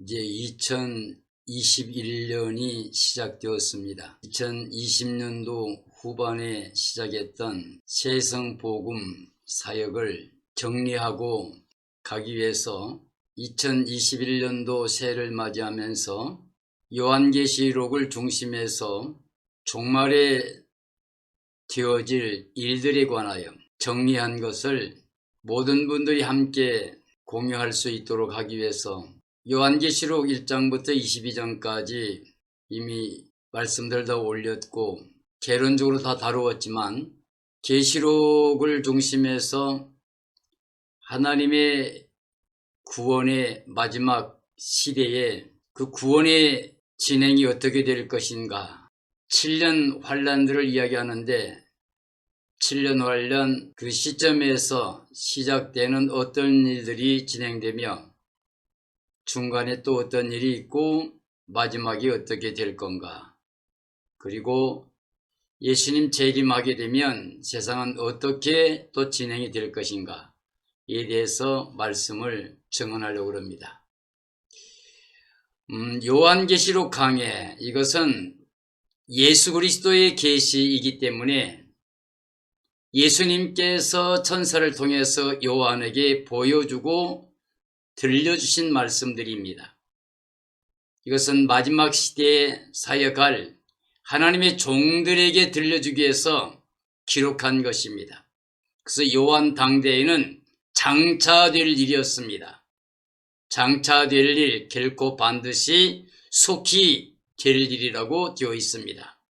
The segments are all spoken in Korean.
이제 2021년이 시작되었습니다. 2020년도 후반에 시작했던 새성복음 사역을 정리하고 가기 위해서 2021년도 새해를 맞이하면서 요한계시록을 중심해서 종말에 되어질 일들에 관하여 정리한 것을 모든 분들이 함께 공유할 수 있도록 하기 위해서 요한계시록 1장부터 22장까지 이미 말씀들 다 올렸고 개론적으로 다 다루었지만 계시록을 중심해서 하나님의 구원의 마지막 시대에 그 구원의 진행이 어떻게 될 것인가, 7년 환란들을 이야기하는데 7년 환란 그 시점에서 시작되는 어떤 일들이 진행되며 중간에 또 어떤 일이 있고 마지막이 어떻게 될 건가, 그리고 예수님 재림하게 되면 세상은 어떻게 또 진행이 될 것인가에 대해서 말씀을 증언하려고 합니다. 요한계시록 강해, 이것은 예수 그리스도의 계시이기 때문에 예수님께서 천사를 통해서 요한에게 보여주고 들려주신 말씀들입니다. 이것은 마지막 시대에 사역할 하나님의 종들에게 들려주기 위해서 기록한 것입니다. 그래서 요한 당대에는 장차될 일이었습니다. 장차될 일, 결코 반드시 속히 될 일이라고 되어 있습니다.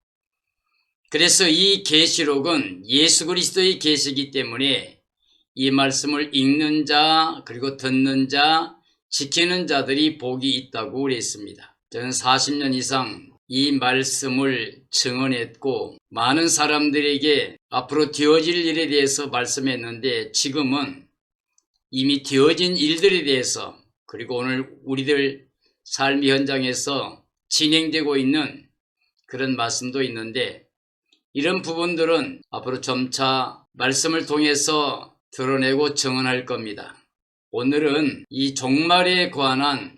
그래서 이 계시록은 예수 그리스도의 계시이기 때문에 이 말씀을 읽는 자, 그리고 듣는 자, 지키는 자들이 복이 있다고 그랬습니다. 저는 40년 이상 이 말씀을 증언했고 많은 사람들에게 앞으로 되어질 일에 대해서 말씀했는데 지금은 이미 되어진 일들에 대해서, 그리고 오늘 우리들 삶의 현장에서 진행되고 있는 그런 말씀도 있는데 이런 부분들은 앞으로 점차 말씀을 통해서 드러내고 증언할 겁니다. 오늘은 이 종말에 관한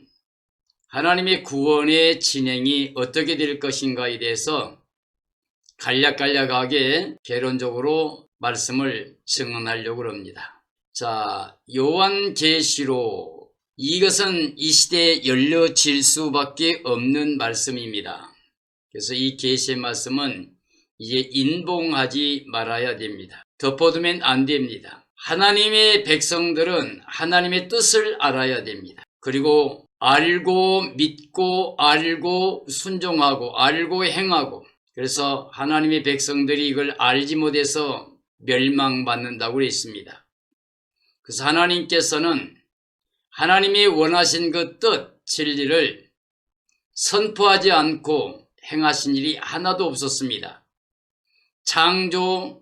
하나님의 구원의 진행이 어떻게 될 것인가에 대해서 간략간략하게 개론적으로 말씀을 증언하려고 합니다. 자, 요한계시록, 이것은 이 시대에 열려질 수밖에 없는 말씀입니다. 그래서 이 계시의 말씀은 이제 인봉하지 말아야 됩니다. 덮어두면 안 됩니다. 하나님의 백성들은 하나님의 뜻을 알아야 됩니다. 그리고 알고 믿고 알고 순종하고 알고 행하고, 그래서 하나님의 백성들이 이걸 알지 못해서 멸망받는다고 했습니다. 그래서 하나님께서는 하나님이 원하신 그 뜻, 진리를 선포하지 않고 행하신 일이 하나도 없었습니다. 창조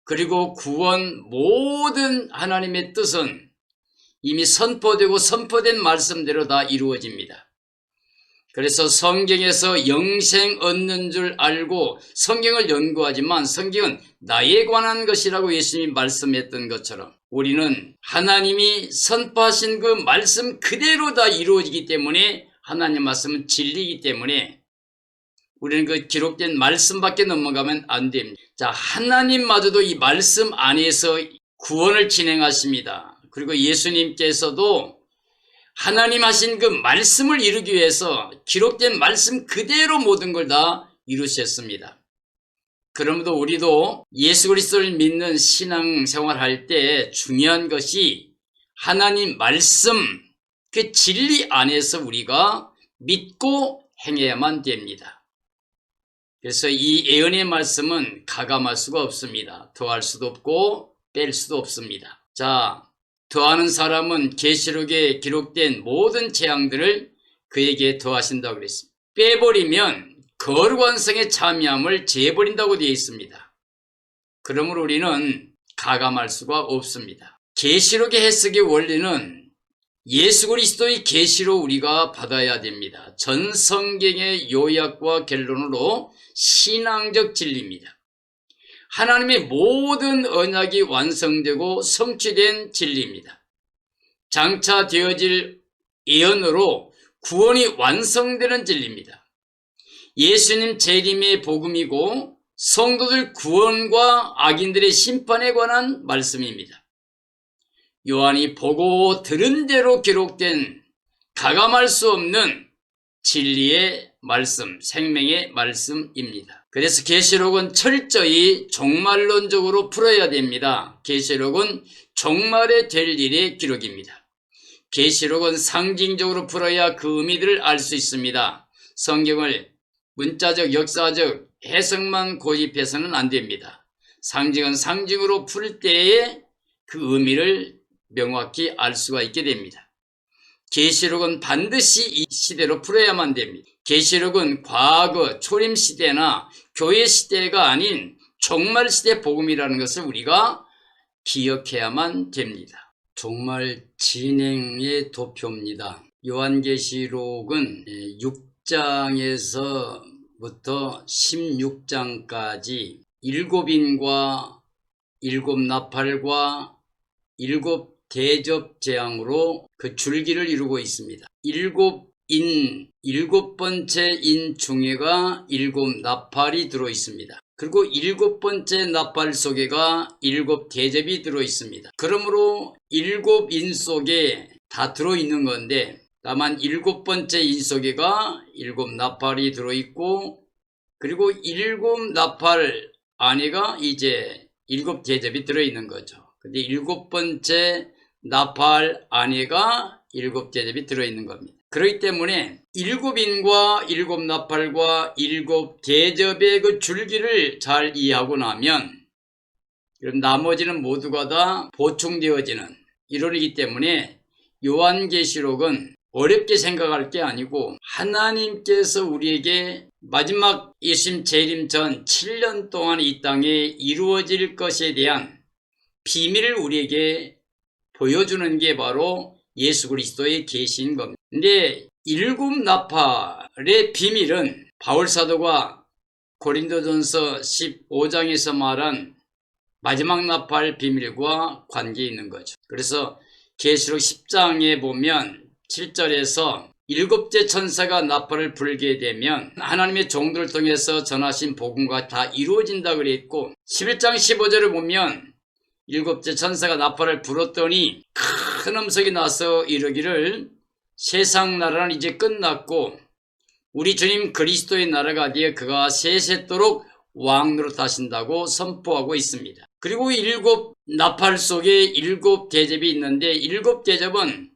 그리고 구원, 모든 하나님의 뜻은 이미 선포되고 선포된 말씀대로 다 이루어집니다. 그래서 성경에서 영생 얻는 줄 알고 성경을 연구하지만 성경은 나에 관한 것이라고 예수님이 말씀했던 것처럼 우리는 하나님이 선포하신 그 말씀 그대로 다 이루어지기 때문에, 하나님 말씀은 진리이기 때문에 우리는 그 기록된 말씀밖에 넘어가면 안 됩니다. 자, 하나님마저도 이 말씀 안에서 구원을 진행하십니다. 그리고 예수님께서도 하나님 하신 그 말씀을 이루기 위해서 기록된 말씀 그대로 모든 걸 다 이루셨습니다. 그러므로 우리도 예수 그리스도를 믿는 신앙생활 할 때 중요한 것이 하나님 말씀, 그 진리 안에서 우리가 믿고 행해야만 됩니다. 그래서 이 예언의 말씀은 가감할 수가 없습니다. 더할 수도 없고 뺄 수도 없습니다. 자, 더하는 사람은 계시록에 기록된 모든 재앙들을 그에게 더하신다고 그랬습니다. 빼버리면 거룩한 성의 참여함을 재버린다고 되어 있습니다. 그러므로 우리는 가감할 수가 없습니다. 계시록의 해석의 원리는 예수 그리스도의 계시로 우리가 받아야 됩니다. 전 성경의 요약과 결론으로 신앙적 진리입니다. 하나님의 모든 언약이 완성되고 성취된 진리입니다. 장차 되어질 예언으로 구원이 완성되는 진리입니다. 예수님 재림의 복음이고 성도들 구원과 악인들의 심판에 관한 말씀입니다. 요한이 보고 들은 대로 기록된 가감할 수 없는 진리의 말씀, 생명의 말씀입니다. 그래서 계시록은 철저히 종말론적으로 풀어야 됩니다. 계시록은 종말에 될 일의 기록입니다. 계시록은 상징적으로 풀어야 그 의미들을 알 수 있습니다. 성경을 문자적, 역사적 해석만 고집해서는 안 됩니다. 상징은 상징으로 풀 때에 그 의미를 명확히 알 수가 있게 됩니다. 계시록은 반드시 이 시대로 풀어야만 됩니다. 계시록은 과거 초림 시대나 교회 시대가 아닌 종말 시대 복음이라는 것을 우리가 기억해야만 됩니다. 종말 진행의 도표입니다. 요한계시록은 6장에서부터 16장까지 7인과 7나팔과 7 대접 재앙으로 그 줄기를 이루고 있습니다. 7번째 인 중에가 7나팔이 들어 있습니다. 그리고 7번째 나팔 속에가 7 대접이 들어 있습니다. 그러므로 7인 속에 다 들어 있는 건데 다만 7번째 인 속에가 7나팔이 들어 있고 그리고 7나팔 안에가 이제 7 대접이 들어 있는 거죠. 근데 7번째 나팔 안에가 7 대접이 들어있는 겁니다. 그렇기 때문에 7인과 7나팔과 7 대접의 그 줄기를 잘 이해하고 나면 그럼 나머지는 모두가 다 보충되어지는 이론이기 때문에 요한계시록은 어렵게 생각할 게 아니고 하나님께서 우리에게 마지막 예수님 재림 전 7년 동안 이 땅에 이루어질 것에 대한 비밀을 우리에게 보여주는 게 바로 예수 그리스도의 계시인 겁니다. 근데 7 나팔의 비밀은 바울사도가 고린도전서 15장에서 말한 마지막 나팔 비밀과 관계 있는 거죠. 그래서 계시록 10장에 보면 7절에서 7째 천사가 나팔을 불게 되면 하나님의 종들을 통해서 전하신 복음과 다 이루어진다 그랬고 11장 15절을 보면 7째 천사가 나팔을 불었더니 큰 음성이 나서 이르기를 세상 나라는 이제 끝났고 우리 주님 그리스도의 나라가 되어 그가 세세토록 왕노릇 하신다고 선포하고 있습니다. 그리고 7 나팔 속에 7 대접이 있는데 7 대접은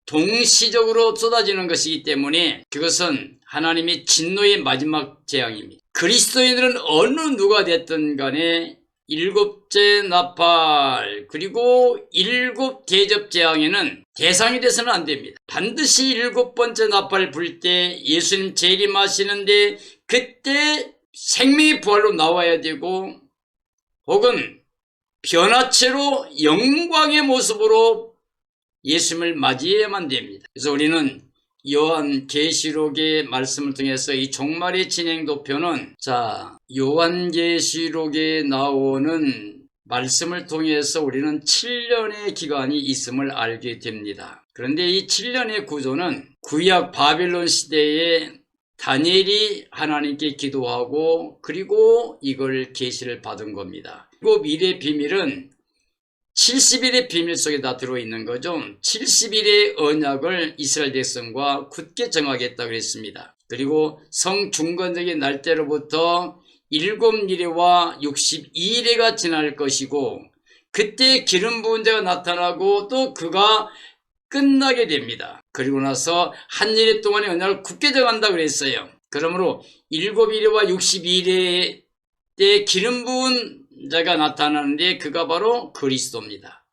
동시적으로 쏟아지는 것이기 때문에 그것은 하나님의 진노의 마지막 재앙입니다. 그리스도인들은 어느 누가 됐든 간에 7째 나팔 그리고 7 대접 재앙에는 대상이 돼서는 안 됩니다. 반드시 7번째 나팔 불 때 예수님 재림하시는데 그때 생명의 부활로 나와야 되고 혹은 변화체로 영광의 모습으로 예수님을 맞이해야만 됩니다. 그래서 우리는 요한계시록의 말씀을 통해서 이 종말의 진행 도표는 요한계시록에 나오는 말씀을 통해서 우리는 7년의 기간이 있음을 알게 됩니다. 그런데 이 7년의 구조는 구약 바빌론 시대에 다니엘이 하나님께 기도하고 그리고 이걸 계시를 받은 겁니다. 그리고 미래의 비밀은 70일의 비밀 속에 다 들어있는 거죠. 70일의 언약을 이스라엘 백성과 굳게 정하겠다고 했습니다. 그리고 성중건적의 날때로부터 7일에와 62일에가 지날 것이고 그때 기름 부은 자가 나타나고 또 그가 끝나게 됩니다. 그리고 나서 한 일 동안의 언약을 굳게 정한다고 그랬어요. 그러므로 7일에와 62일에 때 기름 부은 자가 나타나는데 그가 바로 그리스도입니다.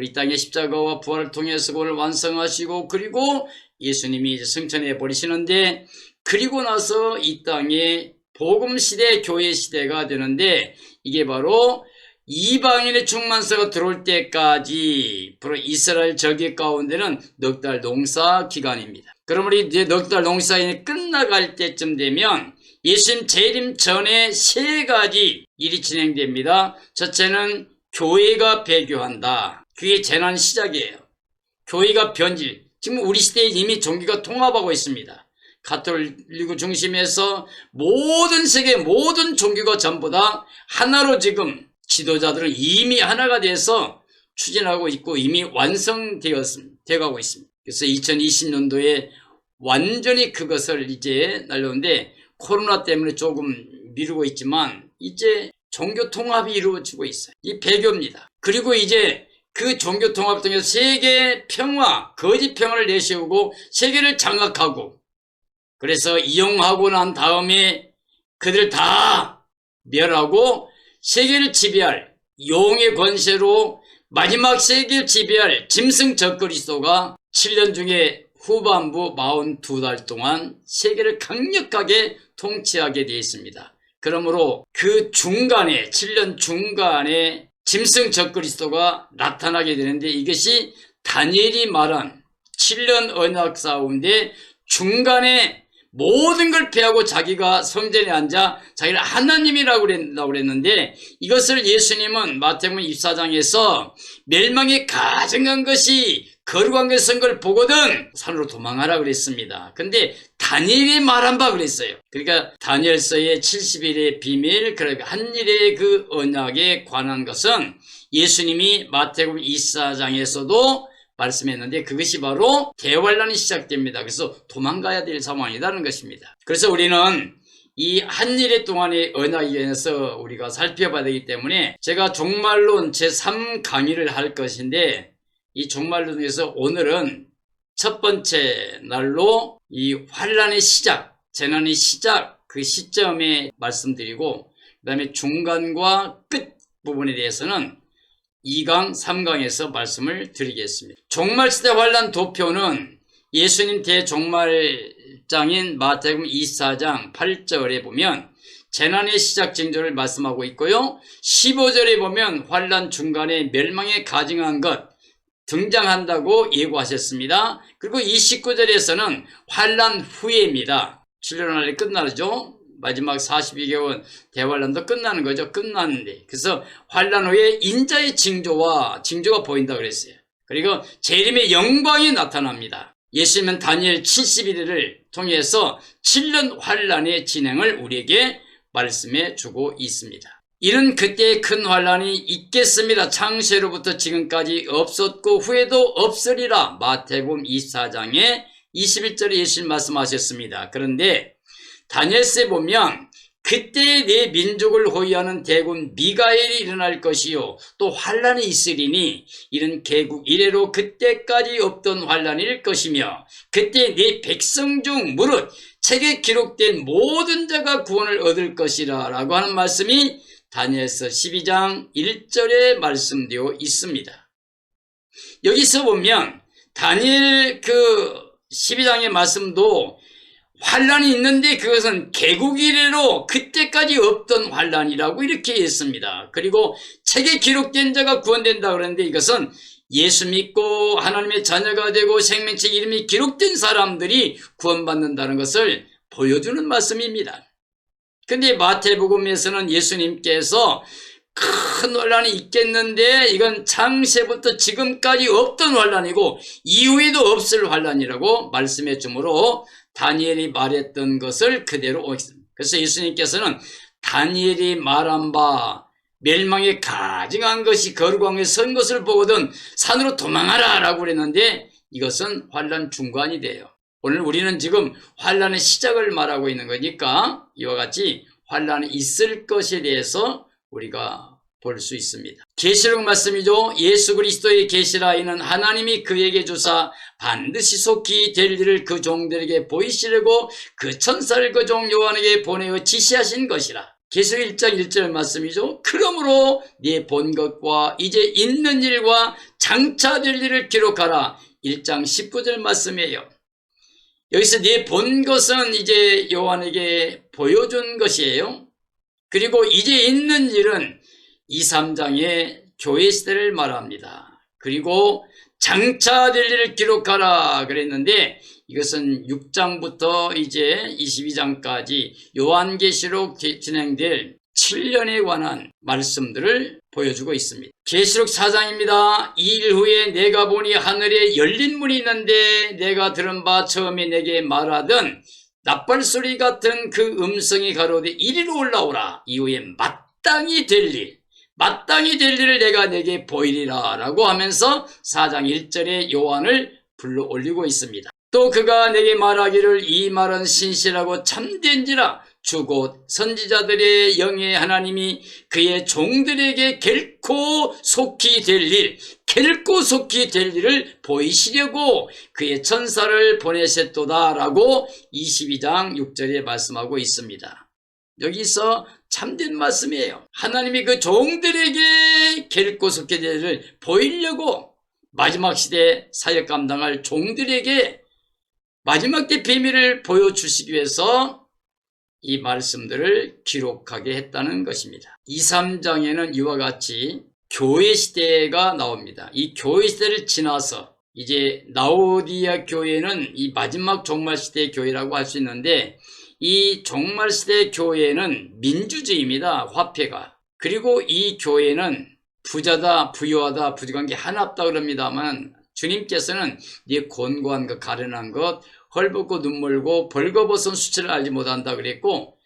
이 땅의 십자가와 부활을 통해서 그걸 완성하시고 그리고 예수님이 이제 승천해 버리시는데 그리고 나서 이 땅에 복음시대 교회시대가 되는데 이게 바로 이방인의 충만서가 들어올 때까지 바로 이스라엘 절기 가운데는 넉 달 농사 기간입니다. 그러므로 이제 넉 달 농사인이 끝나갈 때쯤 되면 예수님 재림 전에 3가지 일이 진행됩니다. 첫째는 교회가 배교한다. 그게 재난 시작이에요. 교회가 변질. 지금 우리 시대에 이미 종교가 통합하고 있습니다. 가톨릭 중심에서 모든 세계 모든 종교가 전부 다 하나로 지금 지도자들은 이미 하나가 돼서 추진하고 있고 이미 완성되어가고 있습니다. 그래서 2020년도에 완전히 그것을 이제 날려오는데 코로나 때문에 조금 미루고 있지만 이제 종교 통합이 이루어지고 있어요. 이 배교입니다. 그리고 이제 그 종교 통합 통해서 세계 평화, 거짓 평화를 내세우고 세계를 장악하고 그래서 이용하고 난 다음에 그들 다 멸하고 세계를 지배할 용의 권세로 마지막 세계를 지배할 짐승 적그리스도가 7년 중에 후반부 42달 동안 세계를 강력하게 통치하게 되어 있습니다. 그러므로 그 중간에 7년 중간에 짐승 적그리스도가 나타나게 되는데 이것이 다니엘이 말한 7년 언약 싸움인데 중간에 모든 걸 패하고 자기가 성전에 앉아 자기를 하나님이라고 그랬는데 이것을 예수님은 마태복음 24장에서 멸망에 가증한 것이 거룩한 것을 쓴 걸 보거든 산으로 도망하라 그랬습니다. 근데 다니엘이 말한 바 그랬어요. 그러니까 다니엘서의 70일의 비밀, 그러니까 한일의 그 언약에 관한 것은 예수님이 마태복음 24장에서도 말씀했는데 그것이 바로 대환란이 시작됩니다. 그래서 도망가야 될 상황이라는 것입니다. 그래서 우리는 이 한일의 동안의 언약에 대해서 우리가 살펴봐야 되기 때문에 제가 종말론 제3강의를 할 것인데 이 종말론에서 오늘은 첫 번째 날로 이 환란의 시작, 재난의 시작 그 시점에 말씀드리고 그 다음에 중간과 끝 부분에 대해서는 2강, 3강에서 말씀을 드리겠습니다. 종말시대 환란 도표는 예수님 대종말장인 마태복음 24장 8절에 보면 재난의 시작 징조를 말씀하고 있고요. 15절에 보면 환란 중간에 멸망에 가증한 것 등장한다고 예고하셨습니다. 그리고 29절에서는 환란 후에입니다. 7년 안에 끝나죠. 마지막 42개월 대환란도 끝나는 거죠. 끝났는데. 그래서 환란 후에 인자의 징조가 보인다고 그랬어요. 그리고 재림의 영광이 나타납니다. 예수님은 다니엘 71일을 통해서 7년 환란의 진행을 우리에게 말씀해 주고 있습니다. 이는 그때의 큰 환란이 있겠습니다. 창세로부터 지금까지 없었고 후에도 없으리라. 마태복음 24장에 21절에 예수님 말씀하셨습니다. 그런데 다니엘서에 보면 그때 내 민족을 호위하는 대군 미가엘이 일어날 것이요 또 환란이 있으리니 이는 개국 이래로 그때까지 없던 환란일 것이며 그때 내 백성 중 무릇 책에 기록된 모든 자가 구원을 얻을 것이라 라고 하는 말씀이 다니엘서 12장 1절에 말씀되어 있습니다. 여기서 보면 다니엘 그 12장의 말씀도 환란이 있는데 그것은 개국 이래로 그때까지 없던 환란이라고 이렇게 했습니다. 그리고 책에 기록된 자가 구원된다 그러는데 이것은 예수 믿고 하나님의 자녀가 되고 생명책 이름이 기록된 사람들이 구원받는다는 것을 보여주는 말씀입니다. 근데 마태복음에서는 예수님께서 큰 환란이 있겠는데 이건 창세부터 지금까지 없던 환란이고 이후에도 없을 환란이라고 말씀해 주므로 다니엘이 말했던 것을 그대로 옳습니다. 그래서 예수님께서는 다니엘이 말한 바 멸망에 가증한 것이 거룩한 것에 선 것을 보거든 산으로 도망하라 라고 그랬는데 이것은 환란 중간이 돼요. 오늘 우리는 지금 환란의 시작을 말하고 있는 거니까 이와 같이 환란이 있을 것에 대해서 우리가 볼 수 있습니다. 계시록 말씀이죠. 예수 그리스도의 계시라 이는 하나님이 그에게 주사 반드시 속히 될 일을 그 종들에게 보이시려고 그 천사를 그 종 요한에게 보내어 지시하신 것이라. 계시록 1장 1절 말씀이죠. 그러므로 네 본 것과 이제 있는 일과 장차 될 일을 기록하라. 1장 19절 말씀이에요. 여기서 네 본 것은 이제 요한에게 보여준 것이에요. 그리고 이제 있는 일은 2, 3장의 교회 시대를 말합니다. 그리고 장차 될 일을 기록하라 그랬는데 이것은 6장부터 이제 22장까지 요한계시록 진행될 7년에 관한 말씀들을 보여주고 있습니다. 계시록 4장입니다. 2일 후에 내가 보니 하늘에 열린 문이 있는데 내가 들은 바 처음에 내게 말하던 납발소리 같은 그 음성이 가로되 이리로 올라오라. 이후에 마땅히 될 일을 내가 내게 보이리라 라고 하면서 4장 1절에 요한을 불러 올리고 있습니다. 또 그가 내게 말하기를 이 말은 신실하고 참된지라 주 곧 선지자들의 영의 하나님이 그의 종들에게 결코 속히 될 일을 보이시려고 그의 천사를 보내셨도다 라고 22장 6절에 말씀하고 있습니다. 여기서 참된 말씀이에요. 하나님이 그 종들에게 결코 속히 될 일을 보이려고 마지막 시대 사역 감당할 종들에게 마지막 때 비밀을 보여주시기 위해서 이 말씀들을 기록하게 했다는 것입니다. 2, 3장에는 이와 같이 교회 시대가 나옵니다. 이 교회 시대를 지나서 이제 라오디아 교회는 이 마지막 종말 시대의 교회라고 할 수 있는데 이 종말 시대의 교회는 민주주의입니다. 화폐가. 그리고 이 교회는 부자다 부유하다 부족한 게 하나 없다 그럽니다만 주님께서는 네 곤고한 것 가련한 것 헐벗고 눈멀고 벌거벗은 수치를 알지 못한다 그랬고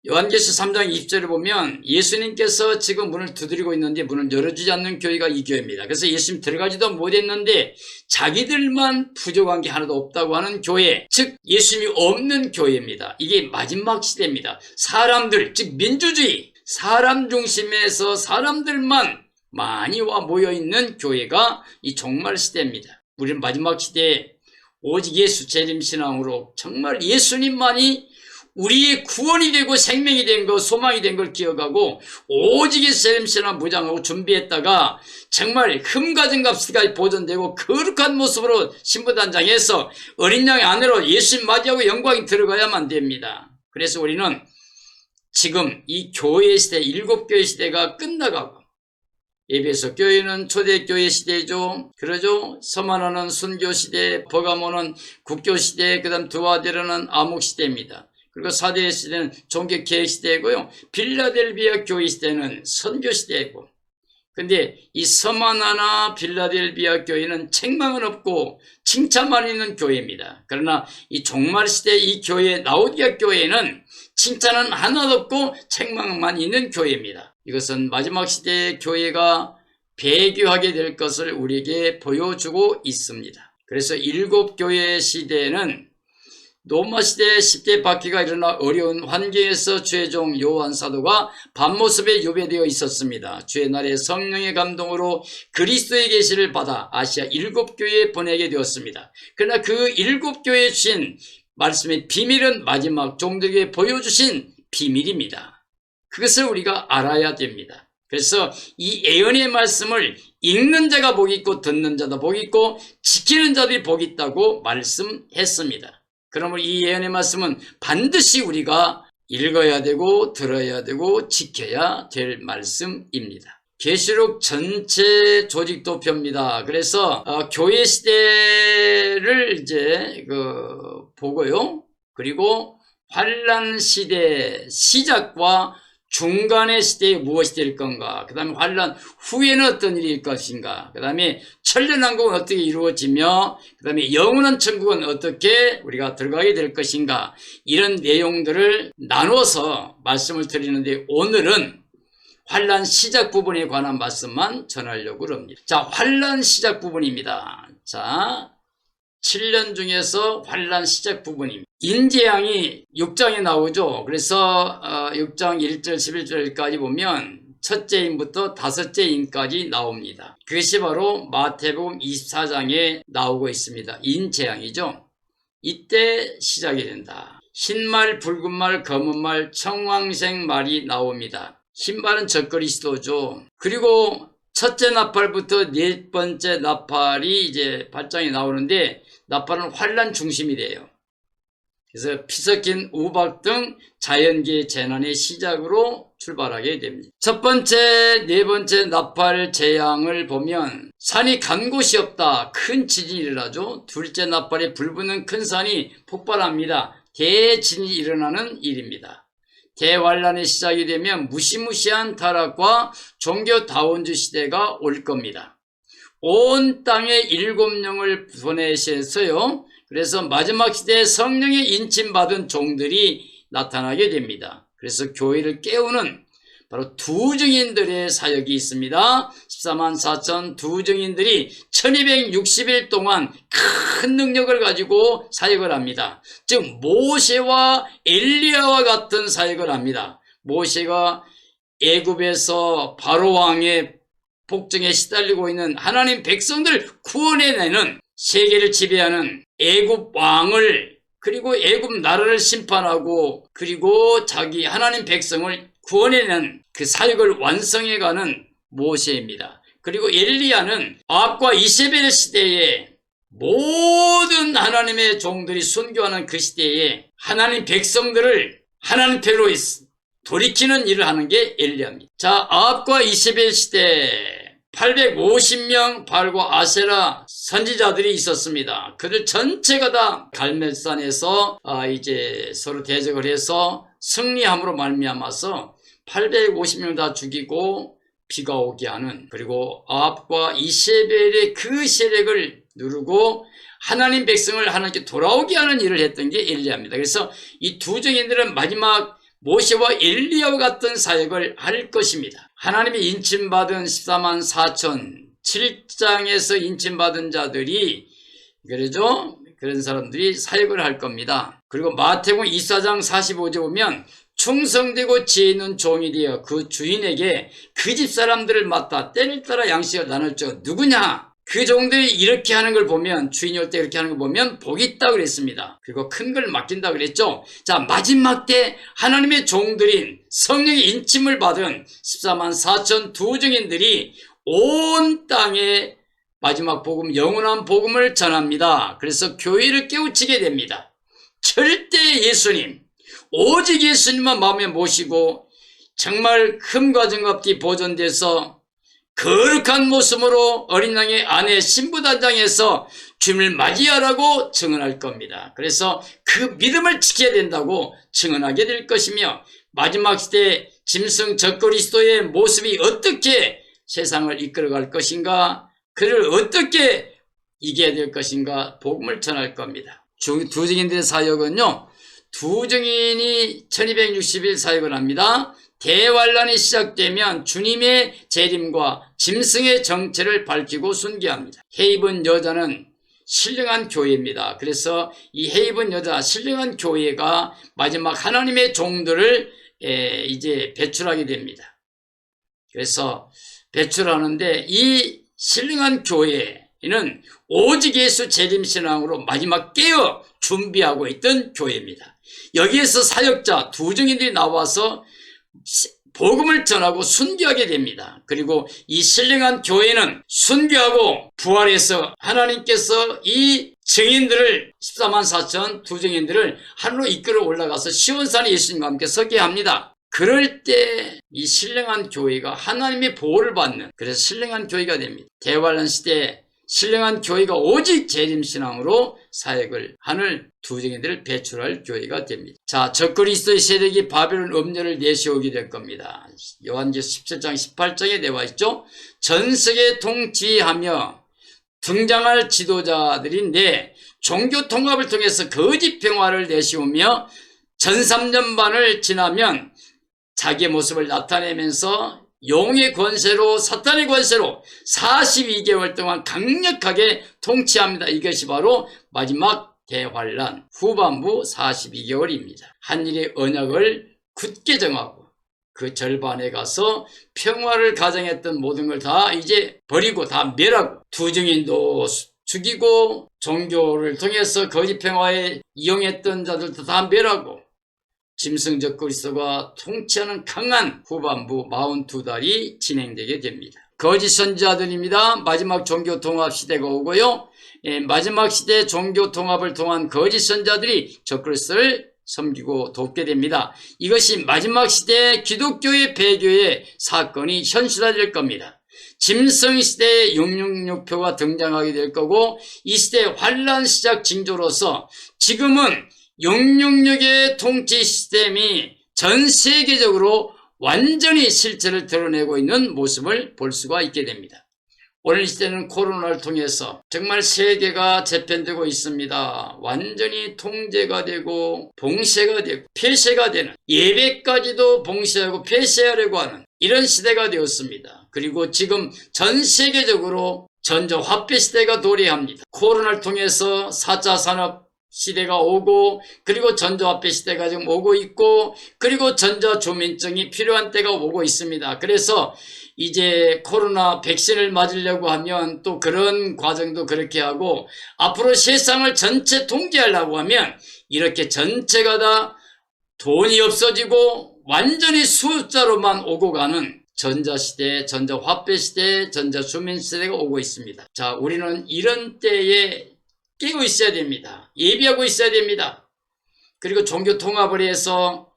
요한계시 3장 20절을 보면 예수님께서 지금 문을 두드리고 있는데 문을 열어주지 않는 교회가 이 교회입니다. 그래서 예수님 들어가지도 못했는데 자기들만 부족한 게 하나도 없다고 하는 교회, 즉 예수님이 없는 교회입니다. 이게 마지막 시대입니다. 사람들, 즉 민주주의, 사람 중심에서 사람들만 많이 와 모여있는 교회가 이 종말 시대입니다. 우리는 마지막 시대에 오직 예수 재림신앙으로 정말 예수님만이 우리의 구원이 되고 생명이 된 것, 소망이 된 걸 기억하고 오직 예수 재림신앙 무장하고 준비했다가 정말 흠가진 값까지 보존되고 거룩한 모습으로 신부단장해서 어린 양의 아내로 예수님 맞이하고 영광이 들어가야만 됩니다. 그래서 우리는 지금 이 교회 시대, 일곱 교회 시대가 끝나가고 에베소 교회는 초대교회 시대죠. 그러죠. 서만화는 순교 시대, 버가모는 국교 시대, 그 다음 두아데르는 암흑 시대입니다. 그리고 사대 시대는 종교 개혁 시대고요. 빌라델비아 교회 시대는 선교 시대고. 근데 이 서만화나 빌라델비아 교회는 책망은 없고 칭찬만 있는 교회입니다. 그러나 이 종말 시대 이 교회, 라오디아 교회는 칭찬은 하나도 없고 책망만 있는 교회입니다. 이것은 마지막 시대의 교회가 배교하게 될 것을 우리에게 보여주고 있습니다. 그래서 일곱 교회 시대는 로마 시대 10대 바퀴가 일어나 어려운 환경에서 주의 종 요한 사도가 밤모습에 유배되어 있었습니다. 주의 날에 성령의 감동으로 그리스도의 계시를 받아 아시아 일곱 교회에 보내게 되었습니다. 그러나 그 일곱 교회에 주신 말씀의 비밀은 마지막 종들에게 보여주신 비밀입니다. 그것을 우리가 알아야 됩니다. 그래서 이 예언의 말씀을 읽는 자가 복이 있고 듣는 자도 복이 있고 지키는 자들이 복이 있다고 말씀했습니다. 그러므로 이 예언의 말씀은 반드시 우리가 읽어야 되고 들어야 되고 지켜야 될 말씀입니다. 계시록 전체 조직도표입니다. 그래서 교회 시대를 이제 보고요. 그리고 환란 시대 시작과 중간의 시대에 무엇이 될 건가, 그 다음에 환란 후에는 어떤 일이 일 것인가, 그 다음에 천년왕국은 어떻게 이루어지며 그 다음에 영원한 천국은 어떻게 우리가 들어가게 될 것인가, 이런 내용들을 나눠서 말씀을 드리는데 오늘은 환란 시작 부분에 관한 말씀만 전하려고 합니다. 자, 환란 시작 부분입니다. 자, 7년 중에서 환란 시작 부분입니다. 인재양이 6장에 나오죠. 그래서 6장 1절 11절까지 보면 첫째 인부터 다섯째 인까지 나옵니다. 그것이 바로 마태복음 24장에 나오고 있습니다. 인재양이죠. 이때 시작이 된다. 흰말, 붉은말, 검은말, 청황색 말이 나옵니다. 흰말은 적그리스도죠. 그리고 첫째 나팔부터 네 번째 나팔이 이제 8장에 나오는데 나팔은 환란 중심이 돼요. 그래서 피 섞인 우박 등 자연계의 재난의 시작으로 출발하게 됩니다. 첫 번째, 네 번째 나팔 재앙을 보면 산이 간 곳이 없다. 큰 지진이 일어나죠. 둘째 나팔에 불붙는 큰 산이 폭발합니다. 대진이 일어나는 일입니다. 대환란의 시작이 되면 무시무시한 타락과 종교 다원주 시대가 올 겁니다. 온 땅에 7영을 보내셔서요. 그래서 마지막 시대에 성령의 인침받은 종들이 나타나게 됩니다. 그래서 교회를 깨우는 바로 두 증인들의 사역이 있습니다. 14만 4천 두 증인들이 1260일 동안 큰 능력을 가지고 사역을 합니다. 즉 모세와 엘리야와 같은 사역을 합니다. 모세가 애굽에서 바로 왕의 복종에 시달리고 있는 하나님 백성들을 구원해내는, 세계를 지배하는 애굽 왕을, 그리고 애굽 나라를 심판하고 그리고 자기 하나님 백성을 구원해내는 그 사역을 완성해가는 모세입니다. 그리고 엘리야는 아합과 이세벨 시대에 모든 하나님의 종들이 순교하는 그 시대에 하나님 백성들을 하나님 편으로 돌이키는 일을 하는 게 엘리야입니다. 자, 아합과 이세벨 시대 850명 발과 아세라 선지자들이 있었습니다. 그들 전체가 다 갈멜산에서 이제 서로 대적을 해서 승리함으로 말미암아서 850명 다 죽이고 비가 오게 하는, 그리고 아합과 이세벨의 그 세력을 누르고 하나님 백성을 하나님께 돌아오게 하는 일을 했던 게 엘리야입니다. 그래서 이 두 증인들은 마지막 모세와 엘리야와 같은 사역을 할 것입니다. 하나님의 인침받은 14만 4천 7장에서 인침받은 자들이 그러죠? 그런 사람들이 사역을 할 겁니다. 그리고 마태복음 24장 45절 보면 충성되고 지혜 있는 종이 되어 그 주인에게 그 집 사람들을 맡아 때를 따라 양식을 나눌 자 누구냐? 그 종들이 이렇게 하는 걸 보면, 주인이 올 때 이렇게 하는 걸 보면 복이 있다고 그랬습니다. 그리고 큰 걸 맡긴다고 그랬죠. 자, 마지막 때 하나님의 종들인 성령의 인침을 받은 14만 4천 두 증인들이 온 땅에 마지막 복음, 영원한 복음을 전합니다. 그래서 교회를 깨우치게 됩니다. 절대 예수님, 오직 예수님만 마음에 모시고 정말 흠과 정갑디 보존돼서 거룩한 모습으로 어린 양의 아내 신부단장에서 주님을 맞이하라고 증언할 겁니다. 그래서 그 믿음을 지켜야 된다고 증언하게 될 것이며, 마지막 시대 짐승 적그리스도의 모습이 어떻게 세상을 이끌어갈 것인가, 그를 어떻게 이겨야 될 것인가 복음을 전할 겁니다. 두 증인들의 사역은요, 두 증인이 1260일 사역을 합니다. 대환란이 시작되면 주님의 재림과 짐승의 정체를 밝히고 순교합니다. 헤이븐 여자는 신령한 교회입니다. 그래서 이 헤이븐 여자, 신령한 교회가 마지막 하나님의 종들을 이제 배출하게 됩니다. 그래서 배출하는데 이 신령한 교회는 오직 예수 재림신앙으로 마지막 깨어 준비하고 있던 교회입니다. 여기에서 사역자 두 증인들이 나와서 복음을 전하고 순교하게 됩니다. 그리고 이 신령한 교회는 순교하고 부활해서 하나님께서 이 증인들을 14만 4천 두 증인들을 하늘로 이끌어 올라가서 시온산에 예수님과 함께 서게 합니다. 그럴 때 이 신령한 교회가 하나님의 보호를 받는, 그래서 신령한 교회가 됩니다. 대환란 시대에 신령한 교회가 오직 재림신앙으로 사역을 하는 두 증인들을 배출할 교회가 됩니다. 자, 적그리스도의 세력이 바벨론 음녀를 내세우게 될 겁니다. 요한계시록 17장 18장에 나와 있죠. 전 세계 통치하며 등장할 지도자들인데 종교 통합을 통해서 거짓 평화를 내세우며 전 3년 반을 지나면 자기의 모습을 나타내면서 용의 권세로, 사탄의 권세로 42개월 동안 강력하게 통치합니다. 이것이 바로 마지막 대환란 후반부 42개월입니다. 한일의 언약을 굳게 정하고 그 절반에 가서 평화를 가정했던 모든 걸 다 이제 버리고 다 멸하고, 두 증인도 죽이고 종교를 통해서 거짓 평화에 이용했던 자들도 다 멸하고, 짐승적 그리스도가 통치하는 강한 후반부 42달이 진행되게 됩니다. 거짓 선지자들입니다. 마지막 종교 통합 시대가 오고요. 마지막 시대 종교 통합을 통한 거짓 선지자들이 적그리스도를 섬기고 돕게 됩니다. 이것이 마지막 시대 기독교의 배교의 사건이 현실화될 겁니다. 짐승 시대의 666표가 등장하게 될 거고, 이 시대의 환란 시작 징조로서 지금은 666의 통치 시스템이 전 세계적으로 완전히 실체를 드러내고 있는 모습을 볼 수가 있게 됩니다. 오늘 시대는 코로나를 통해서 정말 세계가 재편되고 있습니다. 완전히 통제가 되고 봉쇄가 되고 폐쇄가 되는, 예배까지도 봉쇄하고 폐쇄하려고 하는 이런 시대가 되었습니다. 그리고 지금 전 세계적으로 전자화폐 시대가 도래합니다. 코로나를 통해서 4차 산업 시대가 오고, 그리고 전자화폐 시대가 지금 오고 있고, 그리고 전자주민증이 필요한 때가 오고 있습니다. 그래서 이제 코로나 백신을 맞으려고 하면 또 그런 과정도 그렇게 하고, 앞으로 세상을 전체 통제하려고 하면 이렇게 전체가 다 돈이 없어지고 완전히 숫자로만 오고 가는 전자시대, 전자화폐 시대, 전자주민 시대가 오고 있습니다. 자, 우리는 이런 때에 끼고 있어야 됩니다. 예비하고 있어야 됩니다. 그리고 종교 통합을 해서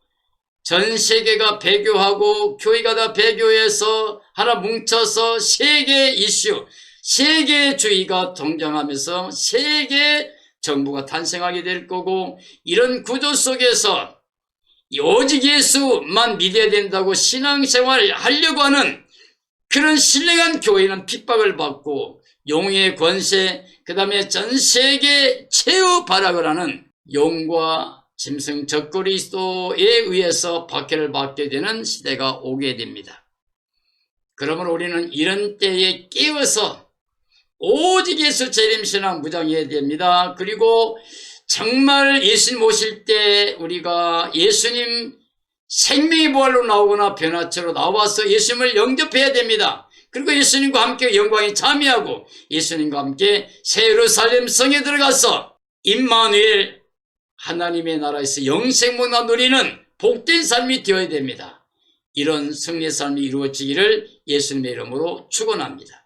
전 세계가 배교하고 교회가 다 배교해서 하나 뭉쳐서 세계 이슈, 세계주의가 등장하면서 세계 정부가 탄생하게 될 거고, 이런 구조 속에서 오직 예수만 믿어야 된다고 신앙생활을 하려고 하는 그런 신령한 교회는 핍박을 받고, 용의 권세, 그 다음에 전 세계 최후 발악을 하는 용과 짐승 적그리스도에 의해서 박해를 받게 되는 시대가 오게 됩니다. 그러면 우리는 이런 때에 깨어서 오직 예수 재림신앙 무장해야 됩니다. 그리고 정말 예수님 오실 때 우리가 예수님 생명의 부활로 나오거나 변화체로 나와서 예수님을 영접해야 됩니다. 그리고 예수님과 함께 영광에 참여하고 예수님과 함께 새 예루살렘 성에 들어가서 임마누엘 하나님의 나라에서 영생문화 누리는 복된 삶이 되어야 됩니다. 이런 승리의 삶이 이루어지기를 예수님의 이름으로 축원합니다.